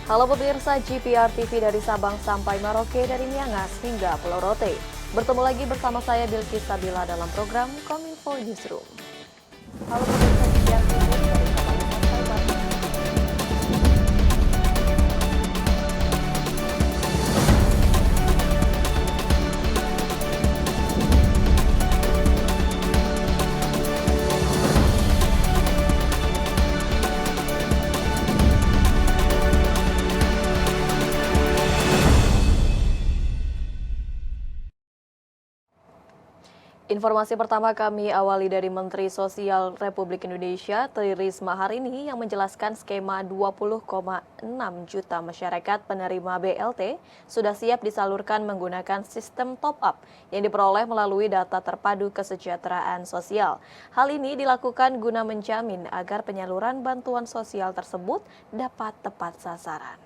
Halo pemirsa GPR TV dari Sabang sampai Merauke, dari Miangas hingga Pulau Rote. Bertemu lagi bersama saya Bilqis Sabila dalam program Kominfo Newsroom. Halo pemirsa GPR TV dari Sabang sampai Merauke. Informasi pertama kami awali dari Menteri Sosial Republik Indonesia, Tri Risma hari ini yang menjelaskan skema 20,6 juta masyarakat penerima BLT sudah siap disalurkan menggunakan sistem top-up yang diperoleh melalui data terpadu kesejahteraan sosial. Hal ini dilakukan guna menjamin agar penyaluran bantuan sosial tersebut dapat tepat sasaran.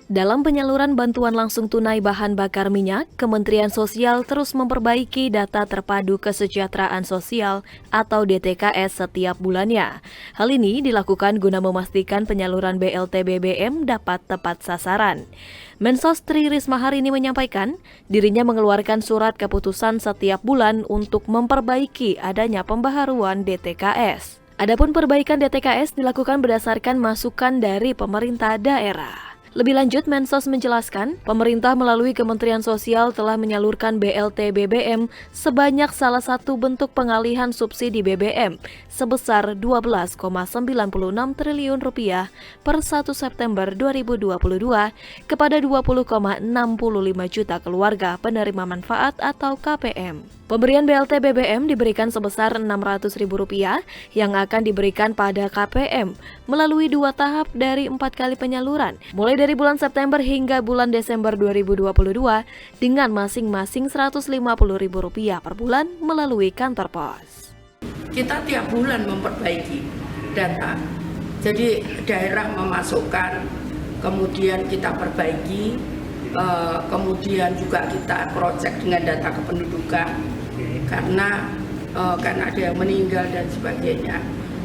Dalam penyaluran bantuan langsung tunai bahan bakar minyak, Kementerian Sosial terus memperbaiki data terpadu kesejahteraan sosial atau DTKS setiap bulannya. Hal ini dilakukan guna memastikan penyaluran BLT BBM dapat tepat sasaran. Mensos Tri Risma hari ini menyampaikan, dirinya mengeluarkan surat keputusan setiap bulan untuk memperbaiki adanya pembaharuan DTKS. Adapun perbaikan DTKS dilakukan berdasarkan masukan dari pemerintah daerah. Lebih lanjut, Mensos menjelaskan, pemerintah melalui Kementerian Sosial telah menyalurkan BLT BBM sebanyak salah satu bentuk pengalihan subsidi BBM sebesar Rp12,96 triliun per 1 September 2022 kepada 20,65 juta keluarga penerima manfaat atau KPM. Pemberian BLT BBM diberikan sebesar Rp600.000 yang akan diberikan pada KPM melalui 2 tahap dari 4 kali penyaluran, mulai dari bulan September hingga bulan Desember 2022 dengan masing-masing Rp150.000 per bulan melalui kantor pos. Kita tiap bulan memperbaiki data, jadi daerah memasukkan, kemudian kita perbaiki, kemudian juga kita cross-check dengan data kependudukan karena kan ada yang meninggal dan sebagainya.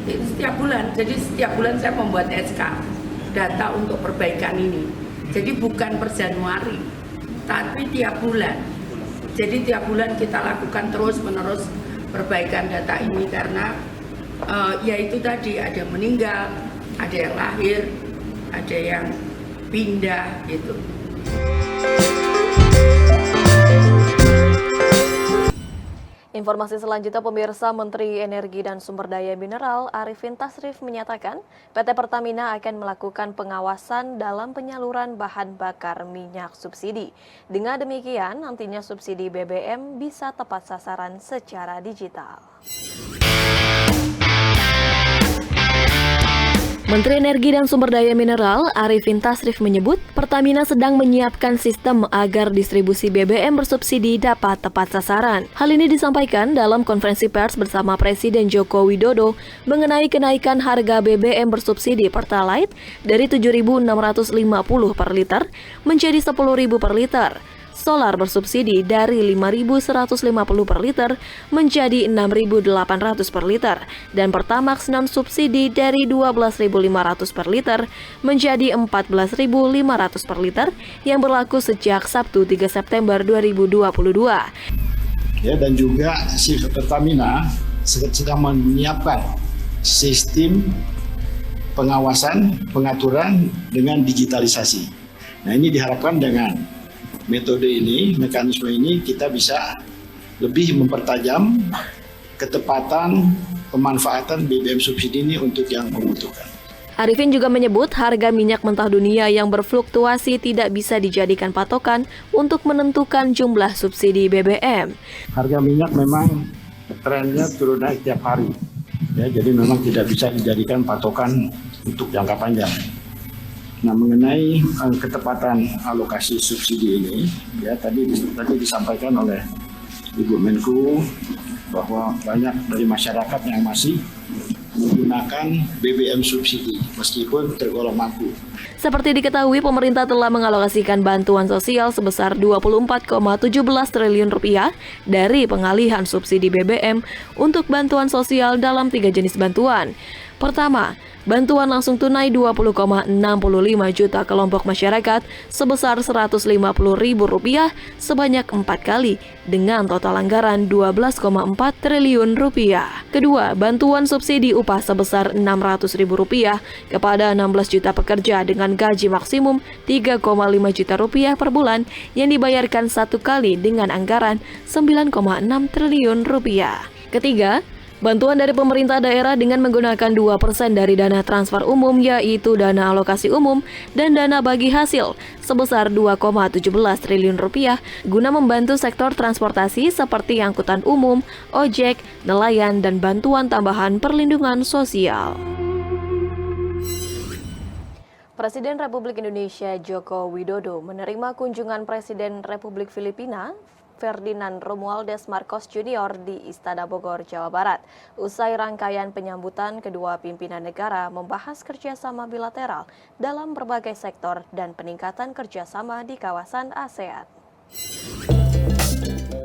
Setiap bulan, jadi setiap bulan saya membuat SK data untuk perbaikan ini. Jadi bukan per Januari, tapi tiap bulan. Jadi tiap bulan kita lakukan terus-menerus perbaikan data ini karena ya itu tadi, ada yang meninggal, ada yang lahir, ada yang pindah gitu. Informasi selanjutnya, pemirsa, Menteri Energi dan Sumber Daya Mineral Arifin Tasrif menyatakan PT Pertamina akan melakukan pengawasan dalam penyaluran bahan bakar minyak subsidi. Dengan demikian, nantinya subsidi BBM bisa tepat sasaran secara digital. Menteri Energi dan Sumber Daya Mineral Arifin Tasrif menyebut Pertamina sedang menyiapkan sistem agar distribusi BBM bersubsidi dapat tepat sasaran. Hal ini disampaikan dalam konferensi pers bersama Presiden Joko Widodo mengenai kenaikan harga BBM bersubsidi Pertalite dari Rp7.650 per liter menjadi Rp10.000 per liter. Solar bersubsidi dari Rp5.150 per liter menjadi Rp6.800 per liter, dan Pertamax non-subsidi dari Rp12.500 per liter menjadi Rp14.500 per liter yang berlaku sejak Sabtu 3 September 2022. Ya, dan juga si Pertamina sedang menyiapkan sistem pengawasan, pengaturan dengan digitalisasi. Nah, ini diharapkan dengan metode ini, mekanisme ini, kita bisa lebih mempertajam ketepatan pemanfaatan BBM subsidi ini untuk yang membutuhkan. Arifin juga menyebut harga minyak mentah dunia yang berfluktuasi tidak bisa dijadikan patokan untuk menentukan jumlah subsidi BBM. Harga minyak memang trennya turun naik tiap hari, ya, jadi memang tidak bisa dijadikan patokan untuk jangka panjang. Nah, mengenai ketepatan alokasi subsidi ini, ya tadi disampaikan oleh Ibu Menku bahwa banyak dari masyarakat yang masih menggunakan BBM subsidi meskipun tergolong mampu. Seperti diketahui, pemerintah telah mengalokasikan bantuan sosial sebesar Rp24,17 triliun dari pengalihan subsidi BBM untuk bantuan sosial dalam 3 jenis bantuan. Pertama, bantuan langsung tunai 20,65 juta kelompok masyarakat sebesar Rp150.000 sebanyak 4 kali dengan total anggaran Rp12,4 triliun. Kedua, bantuan subsidi upah sebesar Rp600.000 kepada 16 juta pekerja dengan gaji maksimum Rp3,5 juta per bulan yang dibayarkan satu kali dengan anggaran Rp9,6 triliun. Ketiga, bantuan dari pemerintah daerah dengan menggunakan 2% dari dana transfer umum yaitu dana alokasi umum dan dana bagi hasil sebesar Rp2,17 triliun guna membantu sektor transportasi seperti angkutan umum, ojek, nelayan, dan bantuan tambahan perlindungan sosial. Presiden Republik Indonesia Joko Widodo menerima kunjungan Presiden Republik Filipina Ferdinand Romualdez Marcos Jr. di Istana Bogor, Jawa Barat. Usai rangkaian penyambutan, kedua pimpinan negara membahas kerjasama bilateral dalam berbagai sektor dan peningkatan kerjasama di kawasan ASEAN.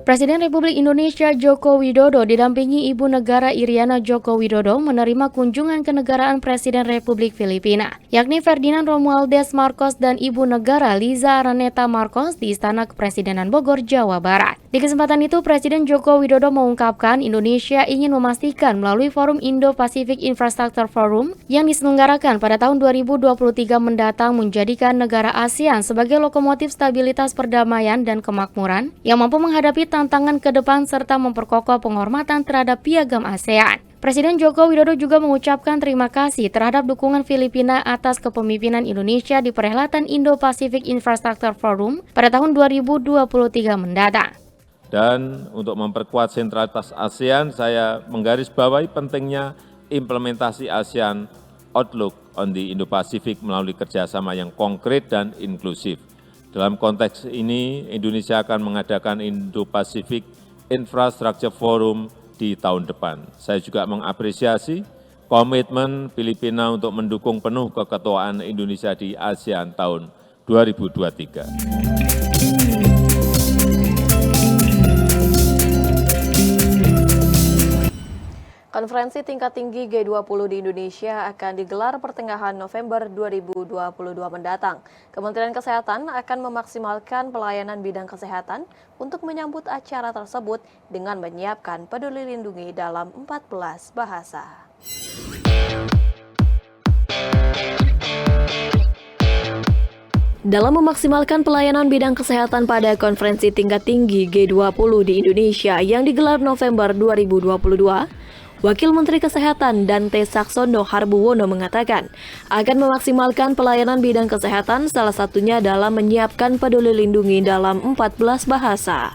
Presiden Republik Indonesia Joko Widodo didampingi Ibu Negara Iriana Joko Widodo menerima kunjungan kenegaraan Presiden Republik Filipina, yakni Ferdinand Romualdez Marcos dan Ibu Negara Liza Araneta Marcos di Istana Kepresidenan Bogor, Jawa Barat. Di kesempatan itu, Presiden Joko Widodo mengungkapkan Indonesia ingin memastikan melalui Forum Indo-Pacific Infrastructure Forum yang diselenggarakan pada tahun 2023 mendatang menjadikan negara ASEAN sebagai lokomotif stabilitas perdamaian dan kemakmuran yang mampu menghadapi tantangan ke depan serta memperkokoh penghormatan terhadap piagam ASEAN. Presiden Joko Widodo juga mengucapkan terima kasih terhadap dukungan Filipina atas kepemimpinan Indonesia di perhelatan Indo-Pacific Infrastructure Forum pada tahun 2023 mendatang. Dan untuk memperkuat sentralitas ASEAN, saya menggarisbawahi pentingnya implementasi ASEAN Outlook on the Indo-Pacific melalui kerjasama yang konkret dan inklusif. Dalam konteks ini, Indonesia akan mengadakan Indo-Pacific Infrastructure Forum di tahun depan. Saya juga mengapresiasi komitmen Filipina untuk mendukung penuh keketuaan Indonesia di ASEAN tahun 2023. Konferensi tingkat tinggi G20 di Indonesia akan digelar pertengahan November 2022 mendatang. Kementerian Kesehatan akan memaksimalkan pelayanan bidang kesehatan untuk menyambut acara tersebut dengan menyiapkan Peduli Lindungi dalam 14 bahasa. Dalam memaksimalkan pelayanan bidang kesehatan pada konferensi tingkat tinggi G20 di Indonesia yang digelar November 2022, Wakil Menteri Kesehatan Dante Saxono Harbuwono mengatakan akan memaksimalkan pelayanan bidang kesehatan salah satunya dalam menyiapkan Peduli Lindungi dalam 14 bahasa.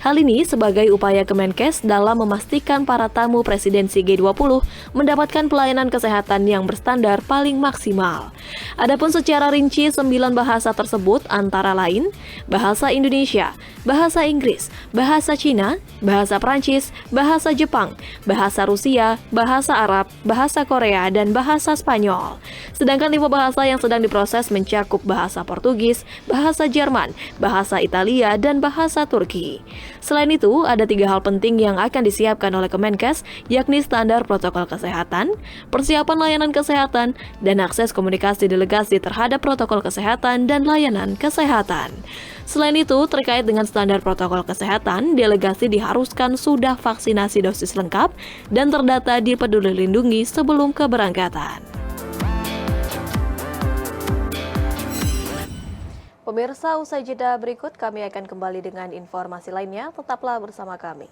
Hal ini sebagai upaya Kemenkes dalam memastikan para tamu presidensi G20 mendapatkan pelayanan kesehatan yang berstandar paling maksimal. Adapun secara rinci 9 bahasa tersebut antara lain bahasa Indonesia, bahasa Inggris, bahasa Cina, bahasa Prancis, bahasa Jepang, bahasa Rusia, bahasa Arab, bahasa Korea, dan bahasa Spanyol. Sedangkan 5 bahasa yang sedang diproses mencakup bahasa Portugis, bahasa Jerman, bahasa Italia, dan bahasa Turki. Selain itu, ada 3 hal penting yang akan disiapkan oleh Kemenkes, yakni standar protokol kesehatan, persiapan layanan kesehatan, dan akses komunikasi delegasi terhadap protokol kesehatan dan layanan kesehatan. Selain itu, terkait dengan standar protokol kesehatan, delegasi diharuskan sudah vaksinasi dosis lengkap dan terdata di Peduli Lindungi sebelum keberangkatan. Pemirsa, usai jeda berikut kami akan kembali dengan informasi lainnya. Tetaplah bersama kami.